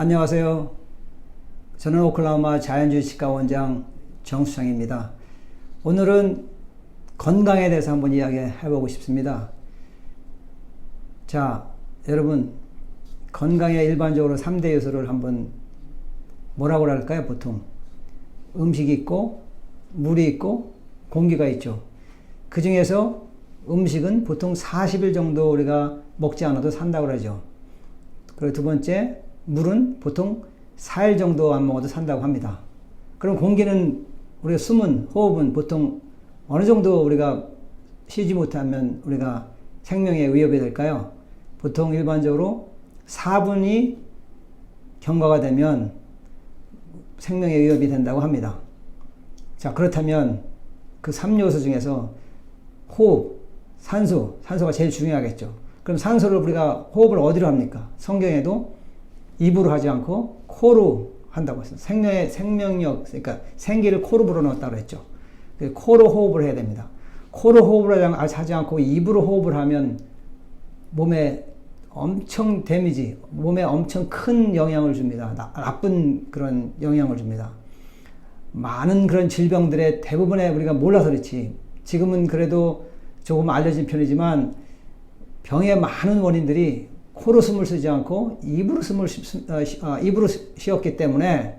안녕하세요. 저는 오클라호마 자연주의 치과 원장 정수창입니다. 오늘은 건강에 대해서 한번 이야기해보고 싶습니다. 자, 여러분, 건강에 일반적으로 3대 요소를 한번 뭐라고 할까요? 보통 음식이 있고 물이 있고 공기가 있죠. 그 중에서 음식은 보통 40일 정도 우리가 먹지 않아도 산다고 그러죠. 그리고 두 번째, 물은 보통 4일 정도 안 먹어도 산다고 합니다. 그럼 공기는 우리가 숨은, 호흡은 보통 어느 정도 우리가 쉬지 못하면 우리가 생명에 위협이 될까요? 보통 일반적으로 4분이 경과가 되면 생명에 위협이 된다고 합니다. 자, 그렇다면 그 3요소 중에서 호흡, 산소가 제일 중요하겠죠. 그럼 산소를 우리가 호흡을 어디로 합니까? 성경에도 입으로 하지 않고 코로 한다고 했어요. 생명력, 그러니까 생기를 코로 불어넣었다고 했죠. 코로 호흡을 해야 됩니다. 코로 호흡을 하지 않고 입으로 호흡을 하면 몸에 엄청 데미지, 몸에 엄청 큰 영향을 줍니다. 나쁜 그런 영향을 줍니다. 많은 그런 질병들의 대부분에 우리가 몰라서 그렇지. 지금은 그래도 조금 알려진 편이지만 병의 많은 원인들이 코로 숨을 쉬지 않고 입으로 입으로 쉬었기 때문에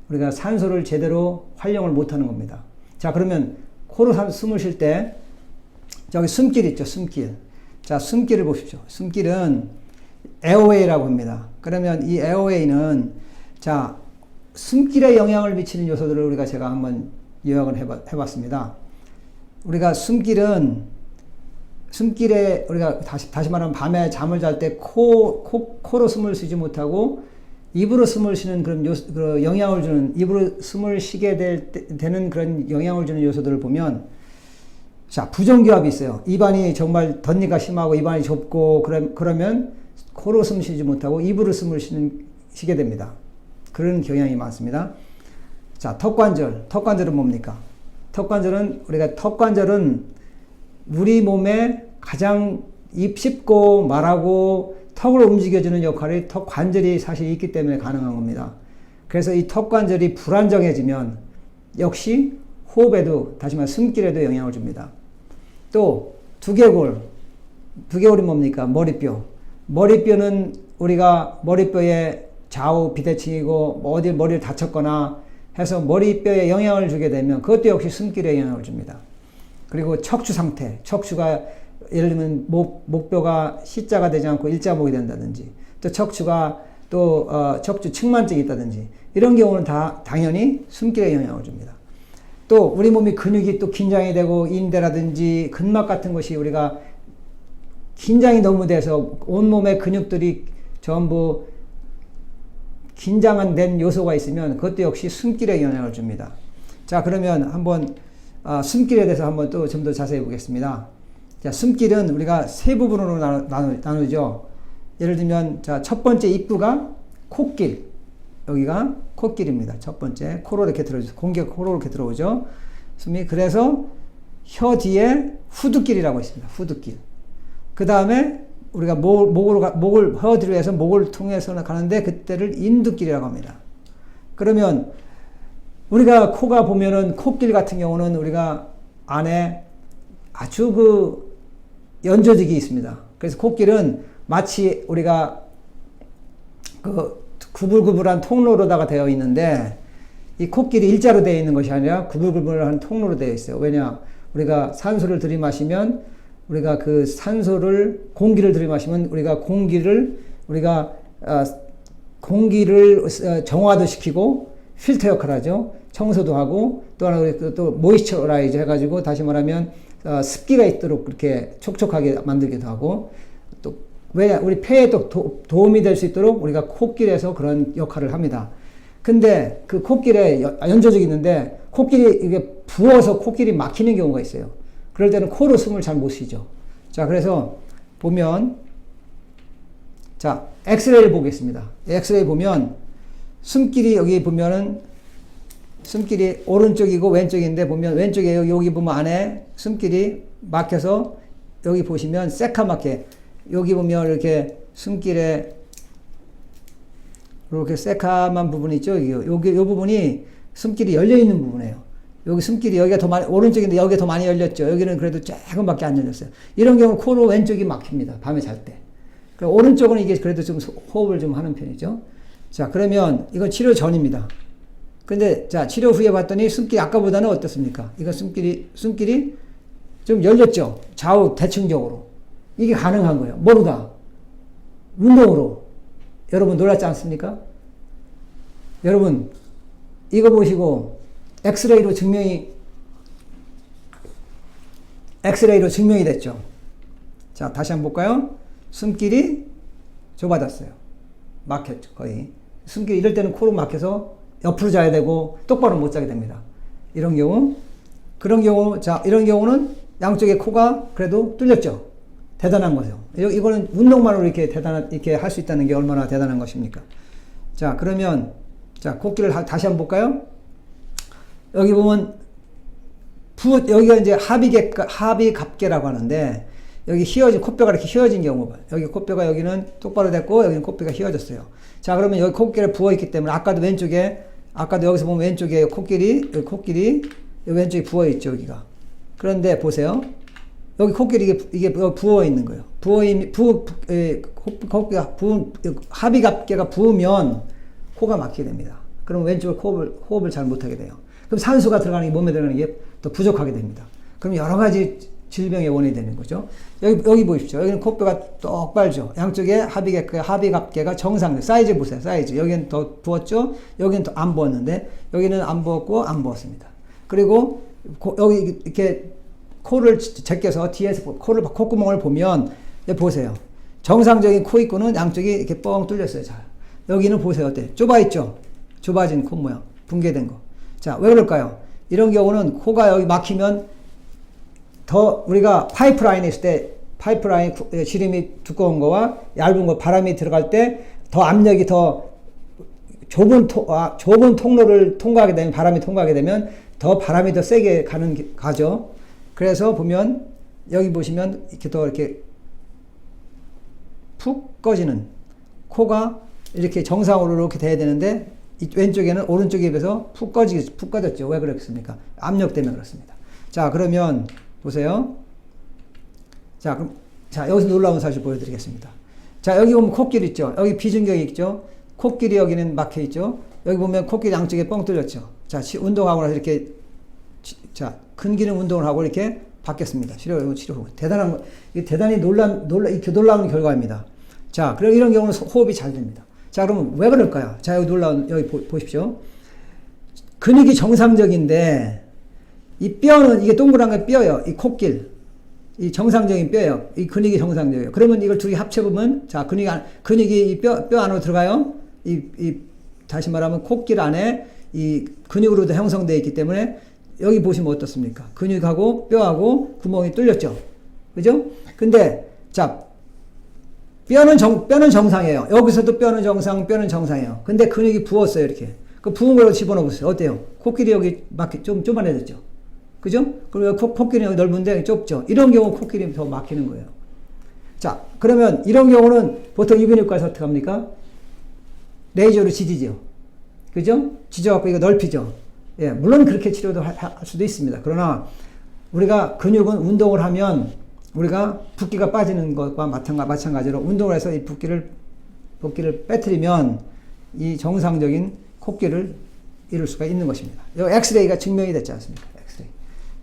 우리가 산소를 제대로 활용을 못하는 겁니다. 자, 그러면 코로 숨을 쉴 때 저기 숨길 있죠, 숨길. 자, 숨길을 보십시오. 숨길은 에어웨이라고 합니다. 그러면 이 에어웨이는 자, 숨길에 영향을 미치는 요소들을 우리가 제가 한번 요약을 해봤습니다. 우리가 숨길에 우리가 다시 말하면 밤에 잠을 잘 때 코로 숨을 쉬지 못하고 입으로 숨을 쉬는 그런 영향을 주는, 입으로 숨을 쉬게 되는 그런 영향을 주는 요소들을 보면, 자, 부정기압이 있어요. 입안이 정말 덧니가 심하고 입안이 좁고 그러면 코로 숨 쉬지 못하고 입으로 숨을 쉬게 됩니다. 그런 경향이 많습니다. 자, 턱관절은 뭡니까? 턱관절은 우리 몸에 가장 입 씹고 말하고 턱을 움직여주는 역할이 턱관절이 사실 있기 때문에 가능한 겁니다. 그래서 이 턱관절이 불안정해지면 역시 호흡에도, 다시 말해 숨길에도 영향을 줍니다. 또 두개골이 뭡니까? 머리뼈는 우리가 머리뼈의 좌우 비대칭이고 어디 머리를 다쳤거나 해서 머리뼈에 영향을 주게 되면 그것도 역시 숨길에 영향을 줍니다. 그리고 척추 상태, 척추가 예를 들면 목뼈가 C자가 되지 않고 일자목이 된다든지, 또 척추가 척추 측만증이 있다든지, 이런 경우는 다 당연히 숨길에 영향을 줍니다. 또 우리 몸이 근육이 또 긴장이 되고 인대라든지 근막 같은 것이 우리가 긴장이 너무 돼서 온몸의 근육들이 전부 긴장된 요소가 있으면 그것도 역시 숨길에 영향을 줍니다. 자, 그러면 한번 숨길에 대해서 한번 또 좀 더 자세히 보겠습니다. 자, 숨길은 우리가 세 부분으로 나누죠. 예를 들면, 자, 첫 번째 입구가 콧길. 여기가 콧길입니다. 첫 번째. 코로 이렇게 들어오죠. 공기가 코로 이렇게 들어오죠. 숨이. 그래서 혀 뒤에 후두길이라고 있습니다. 후두길. 그 다음에 우리가 혀 뒤로 해서 목을 통해서 가는데 그때를 인두길이라고 합니다. 그러면 우리가 코가 보면은 콧길 같은 경우는 우리가 안에 아주 연조직이 있습니다. 그래서 콧길은 마치 우리가 구불구불한 통로로다가 되어 있는데 이 콧길이 일자로 되어 있는 것이 아니라 구불구불한 통로로 되어 있어요. 왜냐? 우리가 산소를 들이마시면 우리가 공기를 들이마시면 우리가 공기를 정화도 시키고 필터 역할을 하죠. 청소도 하고, 또 하나 또 모이스처라이즈 해가지고 다시 말하면 습기가 있도록 그렇게 촉촉하게 만들기도 하고, 또 왜냐, 우리 폐에도 도움이 될 수 있도록 우리가 콧길에서 그런 역할을 합니다. 근데 그 콧길에 연조직이 있는데 콧길이 이게 부어서 콧길이 막히는 경우가 있어요. 그럴 때는 코로 숨을 잘 못 쉬죠. 자, 그래서 보면, 자, 엑스레이를 보겠습니다. 엑스레이 보면 숨길이 여기 보면은 숨길이 오른쪽이고 왼쪽인데 보면 왼쪽에 여기 보면 안에 숨길이 막혀서 여기 보시면 새카맣게 여기 보면 이렇게 숨길에 이렇게 새카만 부분이 있죠. 여기 요 부분이 숨길이 열려 있는 부분이에요. 여기 숨길이 여기가 더 많이 오른쪽인데 여기가 더 많이 열렸죠. 여기는 그래도 조금밖에 안 열렸어요. 이런 경우 코로 왼쪽이 막힙니다. 밤에 잘 때. 그러니까 오른쪽은 이게 그래도 좀 호흡을 좀 하는 편이죠. 자, 그러면 이건 치료 전입니다. 근데 자, 치료 후에 봤더니 숨길이 아까보다는 어떻습니까? 이거 숨길이 좀 열렸죠. 좌우 대칭적으로. 이게 가능한 거예요. 뭐로다? 운동으로. 여러분 놀랐지 않습니까? 여러분 이거 보시고 엑스레이로 증명이 됐죠. 자, 다시 한번 볼까요? 숨길이 좁아졌어요. 막혔죠, 거의. 숨길이 이럴 때는 코로 막혀서 옆으로 자야 되고 똑바로 못 자게 됩니다. 이런 경우, 자, 이런 경우는 양쪽의 코가 그래도 뚫렸죠. 대단한 거죠. 이거는 운동만으로 이렇게 할 수 있다는 게 얼마나 대단한 것입니까? 자, 그러면, 자, 코끼리를 다시 한번 볼까요? 여기 보면, 여기가 이제 합의갑계라고 하는데, 여기 코뼈가 이렇게 휘어진 경우 봐요. 여기 코뼈가 여기는 똑바로 됐고, 여기는 코뼈가 휘어졌어요. 자, 그러면 여기 코끼리가 부어있기 때문에, 아까도 여기서 보면 왼쪽에 코끼리, 여기 왼쪽에 부어있죠, 여기가. 그런데 보세요. 여기 코끼리 이게 부어있는 거예요. 합의갑계가 부으면 코가 막히게 됩니다. 그럼 왼쪽으로 호흡을 잘 못하게 돼요. 그럼 산소가 몸에 들어가는 게 더 부족하게 됩니다. 그럼 여러 가지 질병의 원인이 되는 거죠. 여기 보십시오. 여기는 코뼈가 똑바르죠. 양쪽에 합의갑계가 정상, 사이즈 보세요. 사이즈. 여기는 더 부었죠. 여기는 더 안 부었는데, 여기는 안 부었고, 안 부었습니다. 그리고, 여기 이렇게 코를 제껴서 뒤에서 콧구멍을 보면, 보세요. 정상적인 코 입구는 양쪽이 이렇게 뻥 뚫렸어요. 자, 여기는 보세요. 어때? 좁아있죠? 좁아진 코 모양. 붕괴된 거. 자, 왜 그럴까요? 이런 경우는 코가 여기 막히면 더 우리가 파이프라인에 있을 때 파이프라인 지름이 두꺼운 거와 얇은 거 바람이 들어갈 때 더 압력이 더 좁은 통로를 통과하게 되면 바람이 통과하게 되면 더 바람이 더 세게 가죠. 그래서 보면 여기 보시면 이렇게 푹 꺼지는 코가 이렇게 정상으로 이렇게 돼야 되는데 왼쪽에는 오른쪽에 비해서 푹 꺼졌죠. 왜 그렇습니까? 압력 때문에 그렇습니다. 자, 그러면 보세요. 자, 그럼 여기서 놀라운 사실 보여드리겠습니다. 자, 여기 보면 코끼리 있죠. 여기 비중격이 있죠. 코끼리 여기는 막혀 있죠. 여기 보면 코끼리 양쪽에 뻥 뚫렸죠. 자, 운동하고 나서 이렇게 근기능 운동을 하고 이렇게 바뀌었습니다. 치료 후. 대단한 거, 이게 대단히 놀라운 결과입니다. 자, 그럼 이런 경우는 호흡이 잘 됩니다. 자, 그러면 왜 그럴까요? 자, 여기 보십시오. 근육이 정상적인데, 이 뼈는, 이게 동그란 게 뼈예요. 이 코길. 이 정상적인 뼈예요. 이 근육이 정상적이에요. 그러면 이걸 둘이 합쳐보면, 자, 근육이 이 뼈 안으로 들어가요. 다시 말하면 코길 안에 이 근육으로도 형성되어 있기 때문에, 여기 보시면 어떻습니까? 근육하고 뼈하고 구멍이 뚫렸죠. 그죠? 근데, 자, 뼈는 정상이에요. 여기서도 뼈는 정상이에요. 근데 근육이 부었어요, 이렇게. 그 부은 걸 집어넣어보세요. 어때요? 코끼리 여기 좀 좁아내졌죠? 그죠? 그리고 코끼리 여기 넓은데 좁죠? 이런 경우 코끼리 더 막히는 거예요. 자, 그러면 이런 경우는 보통 이비인후과에서 어떻게 합니까? 레이저로 지지죠. 그죠? 지져갖고 이거 넓히죠. 예, 물론 그렇게 치료도 할 수도 있습니다. 그러나 우리가 근육은 운동을 하면 우리가 붓기가 빠지는 것과 마찬가지로 운동을 해서 이 붓기를 빼뜨리면 이 정상적인 코끼를 이룰 수가 있는 것입니다. 여기 엑스레이가 증명이 됐지 않습니까? 엑스레이.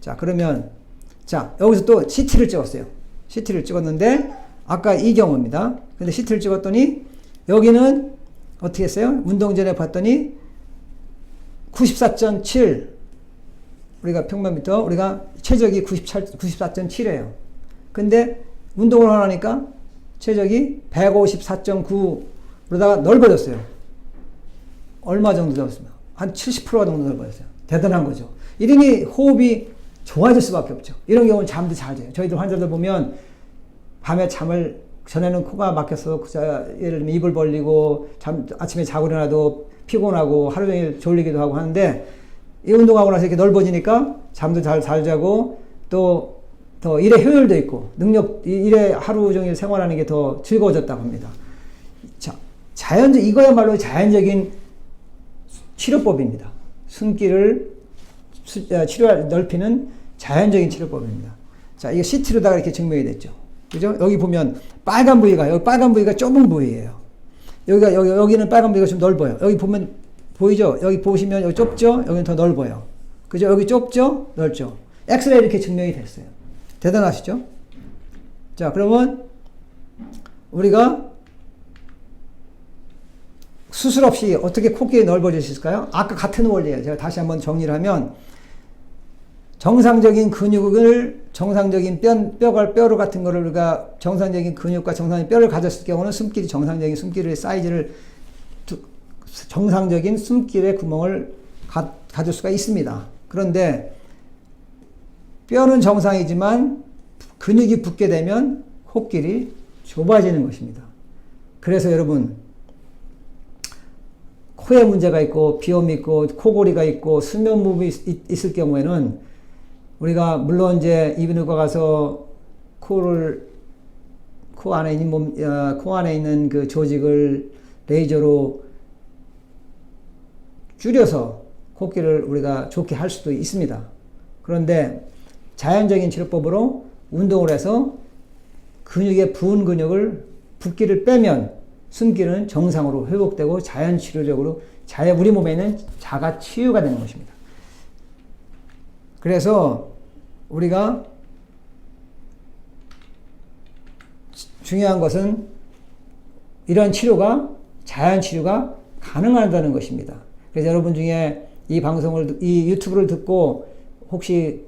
자, 그러면, 자, 여기서 또 CT를 찍었어요. CT를 찍었는데, 아까 이 경우입니다. 근데 CT를 찍었더니, 여기는 어떻게 했어요? 운동 전에 봤더니, 94.7, 우리가 평면미터, 우리가 최적이 94.7이에요. 근데 운동을 하니까 최적이 154.9로다가 넓어졌어요. 얼마 정도 넓었습니까? 한 70% 정도 넓어졌어요. 대단한 거죠. 이러니 호흡이 좋아질 수밖에 없죠. 이런 경우는 잠도 잘 자요. 저희들 환자들 보면 밤에 전에는 코가 막혀서 예를 들면 입을 벌리고 아침에 자고 일어나도 피곤하고 하루 종일 졸리기도 하고 하는데 이 운동하고 나서 이렇게 넓어지니까 잠도 잘 자고 또 더 일의 효율도 있고 일에 하루 종일 생활하는 게 더 즐거워졌다고 합니다. 자, 이거야말로 자연적인 치료법입니다. 숨기를 넓히는 자연적인 치료법입니다. 자, 이거 CT로다가 이렇게 증명이 됐죠. 그죠? 여기 보면 빨간 부위가 좁은 부위예요. 여기는 빨간 부위가 좀 넓어요. 여기 보면, 보이죠? 여기 보시면 여기 좁죠? 여기는 더 넓어요. 그죠? 여기 좁죠? 넓죠? 엑스레이 이렇게 증명이 됐어요. 대단하시죠? 자, 그러면 우리가 수술 없이 어떻게 코끼리 넓어질 수 있을까요? 아까 같은 원리예요. 제가 다시 한번 정리를 하면, 정상적인 근육을, 정상적인 뼈 같은 거를 우리가 정상적인 근육과 정상적인 뼈를 가졌을 경우는 정상적인 숨길의 사이즈를, 정상적인 숨길의 구멍을 가질 수가 있습니다. 그런데 뼈는 정상이지만 근육이 붙게 되면 코끼리 좁아지는 것입니다. 그래서 여러분, 코에 문제가 있고 비염이 있고 코골이가 있고 수면무비 있을 경우에는 우리가 물론 이제 이비인후과 가서 코 안에 있는 그 조직을 레이저로 줄여서 코끼리를 우리가 좋게 할 수도 있습니다. 그런데 자연적인 치료법으로 운동을 해서 부은 근육을 붓기를 빼면 숨기는 정상으로 회복되고 자연 치료적으로 우리 몸에 있는 자가 치유가 되는 것입니다. 그래서 우리가 중요한 것은 이런 자연 치료가 가능하다는 것입니다. 그래서 여러분 중에 이 유튜브를 듣고 혹시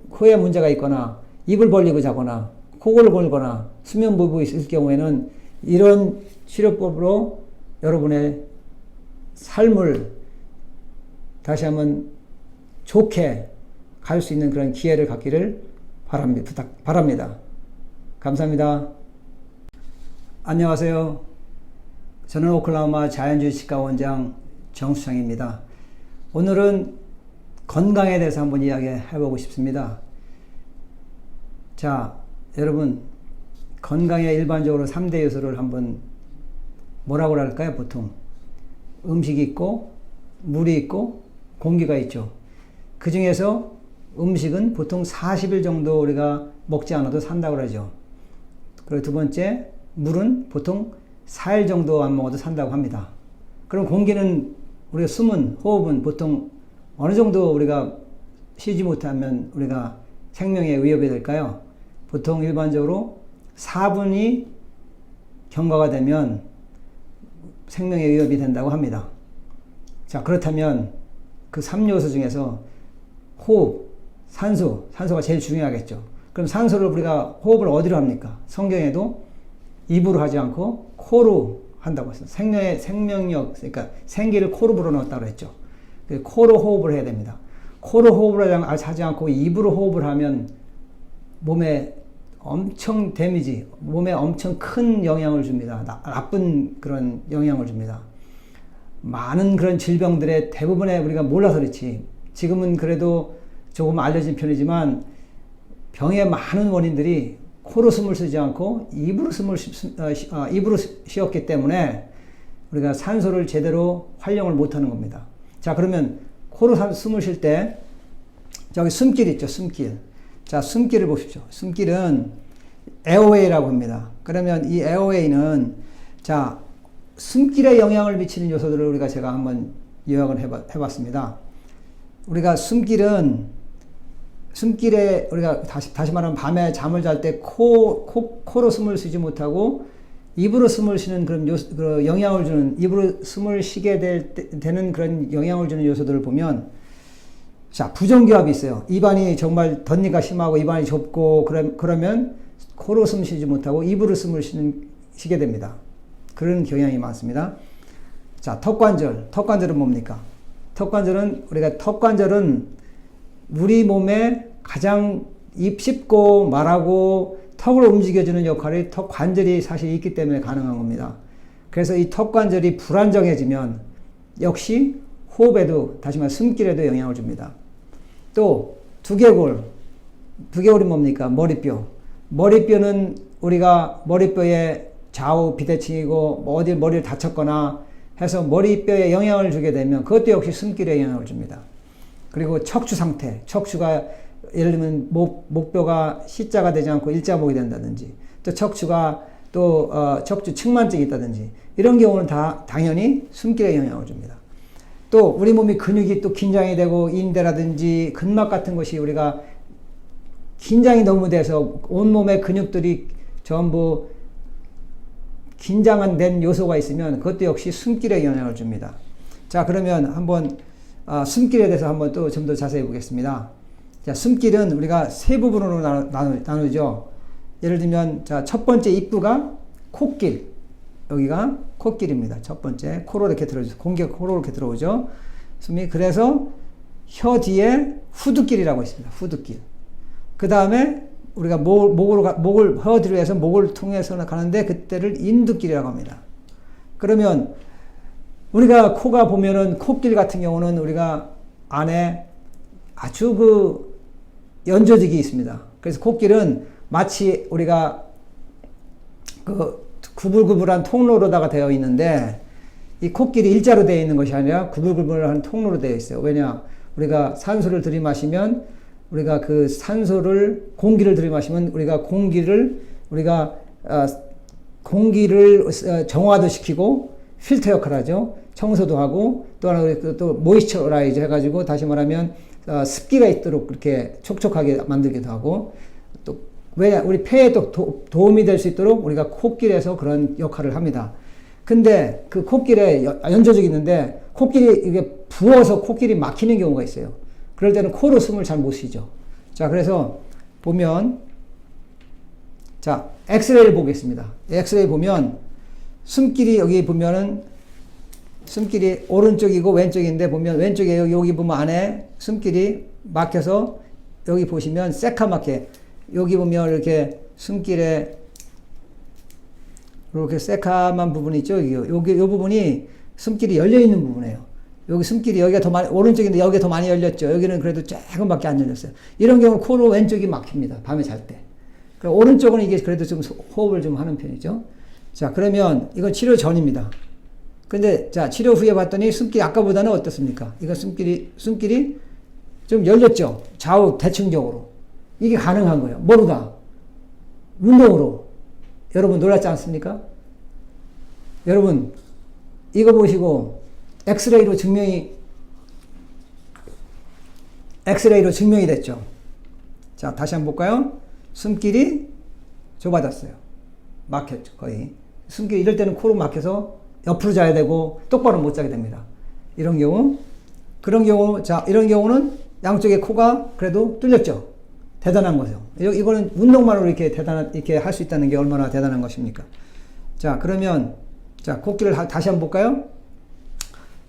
코에 문제가 있거나 입을 벌리고 자거나 코골을 골거나 수면 무비 있을 경우에는 이런 치료법으로 여러분의 삶을 다시 한번 좋게 갈 수 있는 그런 기회를 갖기를 바랍니다. 감사합니다. 안녕하세요. 저는 오클라호마 자연주의 치과 원장 정수창입니다. 오늘은 건강에 대해서 한번 이야기해보고 싶습니다. 자, 여러분, 건강에 일반적으로 3대 요소를 한번 뭐라고 할까요? 보통 음식이 있고 물이 있고 공기가 있죠. 그 중에서 음식은 보통 40일 정도 우리가 먹지 않아도 산다고 그러죠. 그리고 두 번째, 물은 보통 4일 정도 안 먹어도 산다고 합니다. 그럼 공기는 우리가 호흡은 보통 어느 정도 우리가 쉬지 못하면 우리가 생명에 위협이 될까요? 보통 일반적으로 4분이 경과가 되면 생명에 위협이 된다고 합니다. 자, 그렇다면 그 3요소 중에서 호흡, 산소가 제일 중요하겠죠. 그럼 산소를 우리가 호흡을 어디로 합니까? 성경에도 입으로 하지 않고 코로 한다고 했어요. 생명력, 그러니까 생기를 코로 불어넣었다고 했죠. 코로 호흡을 해야 됩니다. 코로 호흡을 하지 않고 입으로 호흡을 하면 몸에 엄청 몸에 엄청 큰 영향을 줍니다. 나쁜 그런 영향을 줍니다. 많은 그런 질병들의 대부분에 우리가 몰라서 그렇지, 지금은 그래도 조금 알려진 편이지만 병의 많은 원인들이 코로 숨을 쉬지 않고 입으로 쉬었기 때문에 우리가 산소를 제대로 활용을 못하는 겁니다. 자, 그러면 코로 숨을 쉴 때 저기 숨길 있죠, 숨길. 자, 숨길을 보십시오. 숨길은 에어웨이라고 합니다. 그러면 이 에어웨이는, 자, 숨길에 영향을 미치는 요소들을 제가 한번 요약을 해봤습니다. 우리가 숨길에 우리가 다시 말하면 밤에 잠을 잘 때 코로 숨을 쉬지 못하고 입으로 숨을 쉬는 그런 영향을 주는, 입으로 숨을 쉬게 되는 그런 영향을 주는 요소들을 보면, 자, 부정기압이 있어요. 입안이 정말 덧니가 심하고 입안이 좁고 그러면 코로 숨 쉬지 못하고 입으로 숨을 쉬게 됩니다. 그런 경향이 많습니다. 자, 턱관절은 뭡니까? 턱관절은 우리 몸에 가장 입 씹고 말하고 턱을 움직여주는 역할이 턱관절이 사실 있기 때문에 가능한 겁니다. 그래서 이 턱관절이 불안정해지면 역시 호흡에도, 다시 말해 숨길에도 영향을 줍니다. 또 두개골이 뭡니까? 머리뼈는 우리가 머리뼈에 좌우 비대칭이고 뭐 어디 머리를 다쳤거나 해서 머리뼈에 영향을 주게 되면 그것도 역시 숨길에 영향을 줍니다. 그리고 척추 상태, 척추가 예를 들면 목뼈가 C자가 되지 않고 일자목이 된다든지 또 척추가 또 척추 측만증이 있다든지 이런 경우는 다 당연히 숨길에 영향을 줍니다. 또 우리 몸이 근육이 또 긴장이 되고 인대라든지 근막 같은 것이 우리가 긴장이 너무 돼서 온몸의 근육들이 전부 긴장된 요소가 있으면 그것도 역시 숨길에 영향을 줍니다. 자, 그러면 한번 숨길에 대해서 한번 또 좀 더 자세히 보겠습니다. 자, 숨길은 우리가 세 부분으로 나누죠. 예를 들면 자, 첫 번째 입구가 콧길. 여기가 콧길입니다. 첫 번째 코로 이렇게 들어오죠. 공기가 코로 이렇게 들어오죠. 숨이 그래서 혀 뒤에 후두길이라고 있습니다. 후두길. 그 다음에 우리가 목을 혀 뒤로 해서 목을 통해서 가는데 그때를 인두길이라고 합니다. 그러면 우리가 코가 보면은 콧길 같은 경우는 우리가 안에 아주 그 연조직이 있습니다. 그래서 콧길은 마치 우리가 그 구불구불한 통로로다가 되어 있는데 이 콧길이 일자로 되어 있는 것이 아니라 구불구불한 통로로 되어 있어요. 왜냐? 우리가 산소를 들이마시면 우리가 그 공기를 들이마시면 우리가 공기를 정화도 시키고 필터 역할을 하죠. 청소도 하고 또 하나 또 모이스처라이즈 해가지고 다시 말하면 습기가 있도록 그렇게 촉촉하게 만들기도 하고 또 왜냐 우리 폐에 또 도움이 될 수 있도록 우리가 콧길에서 그런 역할을 합니다. 근데 그 콧길에 연조직이 있는데 콧길이 이게 부어서 콧길이 막히는 경우가 있어요. 그럴 때는 코로 숨을 잘 못 쉬죠. 자, 그래서 보면 자, 엑스레이를 보겠습니다. 엑스레이 보면 숨길이 여기 보면은 숨길이 오른쪽이고 왼쪽인데 보면 왼쪽에 여기 보면 안에 숨길이 막혀서 여기 보시면 새카맣게 여기 보면 이렇게 숨길에 이렇게 새카만 부분이 있죠. 여기 요 부분이 숨길이 열려 있는 부분이에요. 여기 숨길이 여기가 더 많이 오른쪽인데 여기가 더 많이 열렸죠. 여기는 그래도 조금밖에 안 열렸어요. 이런 경우 코로 왼쪽이 막힙니다. 밤에 잘 때. 오른쪽은 이게 그래도 좀 호흡을 좀 하는 편이죠. 자, 그러면 이건 치료 전입니다. 근데 자, 치료 후에 봤더니 숨길이 아까보다는 어떻습니까? 이거 숨길이 좀 열렸죠. 좌우 대칭적으로. 이게 가능한 거예요. 뭐로다? 운동으로. 여러분 놀랐지 않습니까? 여러분 이거 보시고 엑스레이로 증명이 됐죠. 자, 다시 한번 볼까요? 숨길이 좁아졌어요. 막혔죠, 거의. 숨길이 이럴 때는 코로 막혀서 옆으로 자야 되고 똑바로 못 자게 됩니다. 이런 경우, 자, 이런 경우는 양쪽에 코가 그래도 뚫렸죠. 대단한 거죠. 이거는 운동만으로 이렇게 할 수 있다는 게 얼마나 대단한 것입니까? 자, 그러면, 자, 콧길을 다시 한번 볼까요?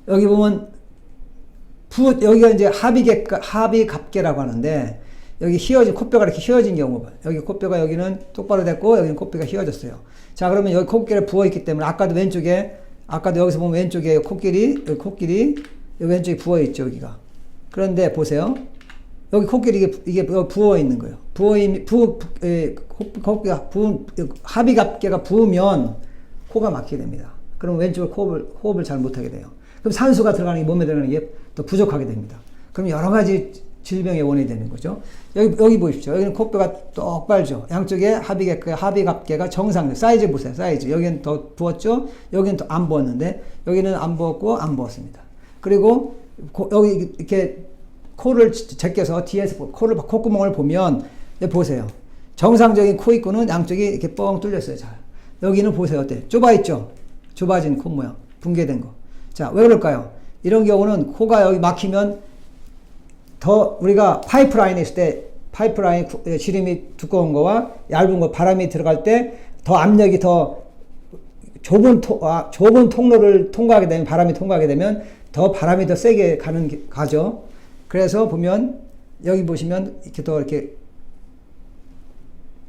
여기 보면, 여기가 이제 합의갑계라고 하는데, 여기 콧뼈가 이렇게 휘어진 경우, 여기 콧뼈가 여기는 똑바로 됐고, 여기는 콧뼈가 휘어졌어요. 자, 그러면 여기 콧길에 부어있기 때문에, 아까도 여기서 보면 왼쪽에 콧길이, 여기 왼쪽에 부어있죠, 여기가. 그런데 보세요. 여기 콧길이 이게 부어 있는 거예요. 합의갑계가 부으면 코가 막히게 됩니다. 그럼 왼쪽으로 호흡을 잘 못하게 돼요. 그럼 산소가 몸에 들어가는 게 더 부족하게 됩니다. 그럼 여러 가지 질병의 원인이 되는 거죠. 여기 보십시오. 여기는 콧뼈가 똑바르죠. 양쪽에 합의갑계가 정상, 사이즈 보세요. 사이즈. 여기는 더 부었죠. 여기는 더 안 부었는데, 여기는 안 부었고, 안 부었습니다. 그리고, 여기 이렇게 코를 제껴서 뒤에서 콧구멍을 보면, 보세요. 정상적인 코 입구는 양쪽이 이렇게 뻥 뚫렸어요. 잘. 여기는 보세요. 어때? 좁아있죠? 좁아진 코 모양. 붕괴된 거. 자, 왜 그럴까요? 이런 경우는 코가 여기 막히면 더 우리가 파이프라인에 있을 때 파이프라인 지름이 두꺼운 거와 얇은 거 바람이 들어갈 때 더 압력이 더 좁은 통로를 통과하게 되면 바람이 통과하게 되면 더 바람이 더 세게 가죠. 그래서 보면 여기 보시면 이렇게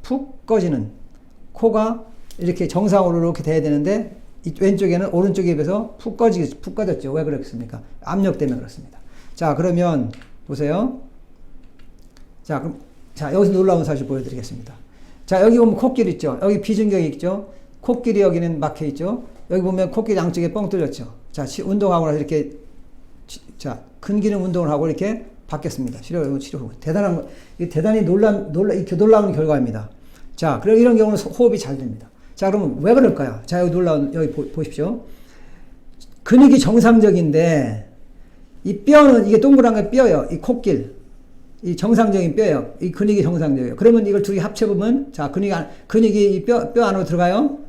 푹 꺼지는 코가 이렇게 정상으로 이렇게 돼야 되는데 이 왼쪽에는 오른쪽에 비해서 푹 꺼졌죠. 왜 그렇습니까? 압력 때문에 그렇습니다. 자, 그러면 보세요. 자, 그럼 여기서 놀라운 사실 보여드리겠습니다. 자, 여기 보면 콧길 있죠. 여기 비중격이 있죠. 코끼리 여기는 막혀 있죠. 여기 보면 코끼리 양쪽에 뻥 뚫렸죠. 자, 운동하고 나서 이렇게 자, 근기능 운동을 하고 이렇게 바뀌었습니다. 치료. 대단한 거, 대단히 이렇게 놀라운 결과입니다. 자, 그리고 이런 경우는 호흡이 잘 됩니다. 자, 그러면 왜 그럴까요? 자, 여기 보십시오. 근육이 정상적인데, 이 뼈는, 이게 동그란 게 뼈예요. 이 콧길. 이 정상적인 뼈예요. 이 근육이 정상적이에요. 그러면 이걸 둘이 합쳐보면, 자, 근육이 이 뼈 안으로 들어가요.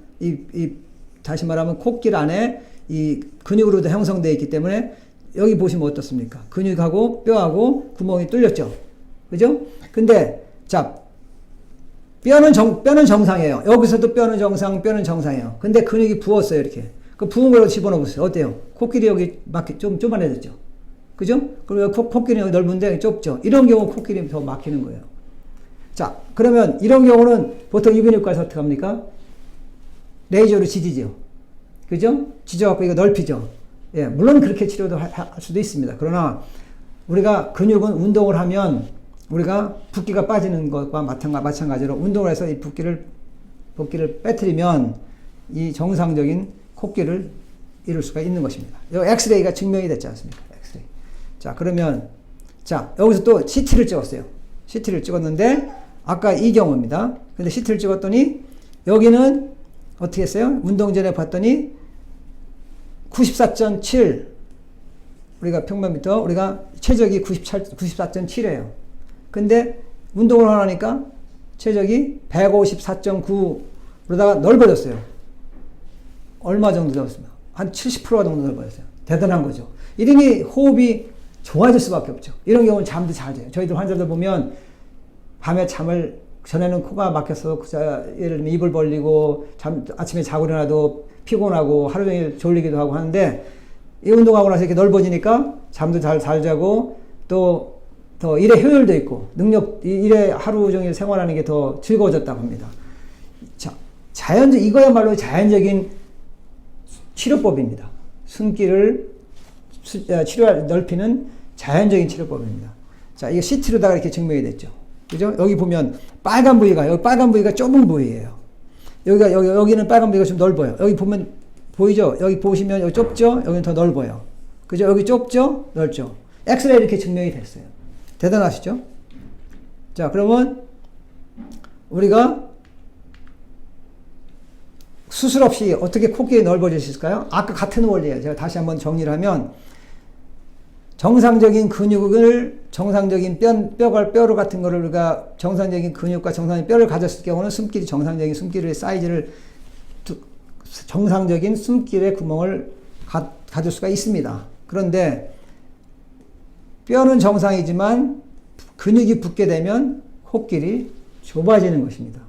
다시 말하면 콧길 안에 이 근육으로도 형성되어 있기 때문에, 여기 보시면 어떻습니까? 근육하고 뼈하고 구멍이 뚫렸죠. 그죠? 근데, 자, 뼈는 정상이에요. 여기서도 뼈는 정상이에요. 근데 근육이 부었어요, 이렇게. 그 부은 걸 집어넣어보세요. 어때요? 코끼리 여기 좀 좁아내졌죠? 그죠? 그리고 코끼리 여기 넓은데 좁죠? 이런 경우 코끼리 더 막히는 거예요. 자, 그러면 이런 경우는 보통 이비인후과에서 어떻게 합니까? 레이저로 지지죠. 그죠? 지져갖고 이거 넓히죠. 예, 물론 그렇게 치료도 할 수도 있습니다. 그러나 우리가 근육은 운동을 하면 우리가 붓기가 빠지는 것과 마찬가지로 운동을 해서 이 붓기를 빼뜨리면 이 정상적인 코끼를 이룰 수가 있는 것입니다. 여기 엑스레이가 증명이 됐지 않습니까? 엑스레이. 자, 그러면, 자, 여기서 또 CT를 찍었어요. CT를 찍었는데, 아까 이 경우입니다. 근데 CT를 찍었더니, 여기는 어떻게 했어요? 운동 전에 봤더니, 94.7. 우리가 평면미터, 우리가 최적이 94.7이에요. 근데, 운동을 하니까, 최적이 154.9로다가 넓어졌어요. 얼마 정도 되었습니까? 한 70%가 정도 넓어졌어요. 대단한 거죠. 이러니 호흡이 좋아질 수밖에 없죠. 이런 경우는 잠도 잘 자요. 저희들 환자들 보면 밤에 잠을 전에는 코가 막혀서 예를 들면 입을 벌리고 아침에 자고 일어나도 피곤하고 하루 종일 졸리기도 하고 하는데 이 운동하고 나서 이렇게 넓어지니까 잠도 잘 자고 또 더 일의 효율도 있고 일에 하루 종일 생활하는 게 더 즐거워졌다고 합니다. 자, 이거야말로 자연적인 치료법입니다. 숨기를 넓히는 자연적인 치료법입니다. 자, 이게 CT로다가 이렇게 증명이 됐죠. 그죠? 여기 보면 빨간 부위가 좁은 부위예요. 여기는 빨간 부위가 좀 넓어요. 여기 보면 보이죠? 여기 보시면 여기 좁죠? 여기는 더 넓어요. 그죠? 여기 좁죠? 넓죠? 엑스레이 이렇게 증명이 됐어요. 대단하시죠? 자, 그러면 우리가 수술 없이 어떻게 코끼리 넓어질 수 있을까요? 아까 같은 원리예요. 제가 다시 한번 정리를 하면 정상적인 근육을 정상적인 뼈 같은 거를 우리가 정상적인 근육과 정상적인 뼈를 가졌을 경우는 정상적인 숨길의 사이즈를 정상적인 숨길의 구멍을 가질 수가 있습니다. 그런데 뼈는 정상이지만 근육이 붙게 되면 코끼리 좁아지는 것입니다.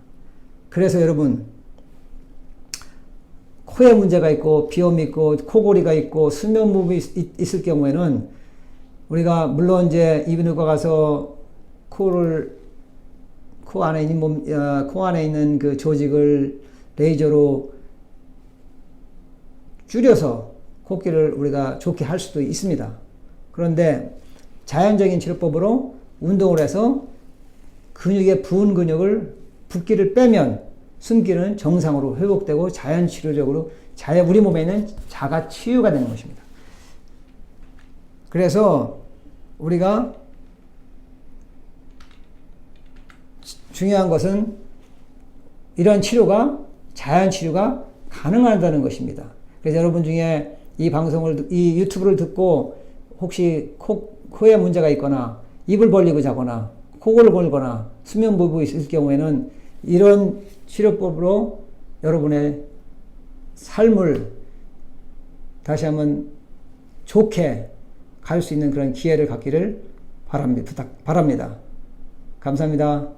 그래서 여러분 코에 문제가 있고 비염이 있고 코골이가 있고 수면무비 있을 경우에는 우리가 물론 이제 이비인후과 가서 코 안에 있는 그 조직을 레이저로 줄여서 코끼리를 우리가 좋게 할 수도 있습니다. 그런데 자연적인 치료법으로 운동을 해서 근육의 부은 근육을 붓기를 빼면 숨기는 정상으로 회복되고 자연치료적으로 우리 몸에 있는 자가 치유가 되는 것입니다. 그래서 우리가 중요한 것은 이런 자연치료가 가능하다는 것입니다. 그래서 여러분 중에 이 유튜브를 듣고 혹시 코에 문제가 있거나 입을 벌리고 자거나 코골을 골거나 수면무비 있을 경우에는 이런 치료법으로 여러분의 삶을 다시 한번 좋게 갈 수 있는 그런 기회를 갖기를 바랍니다. 감사합니다.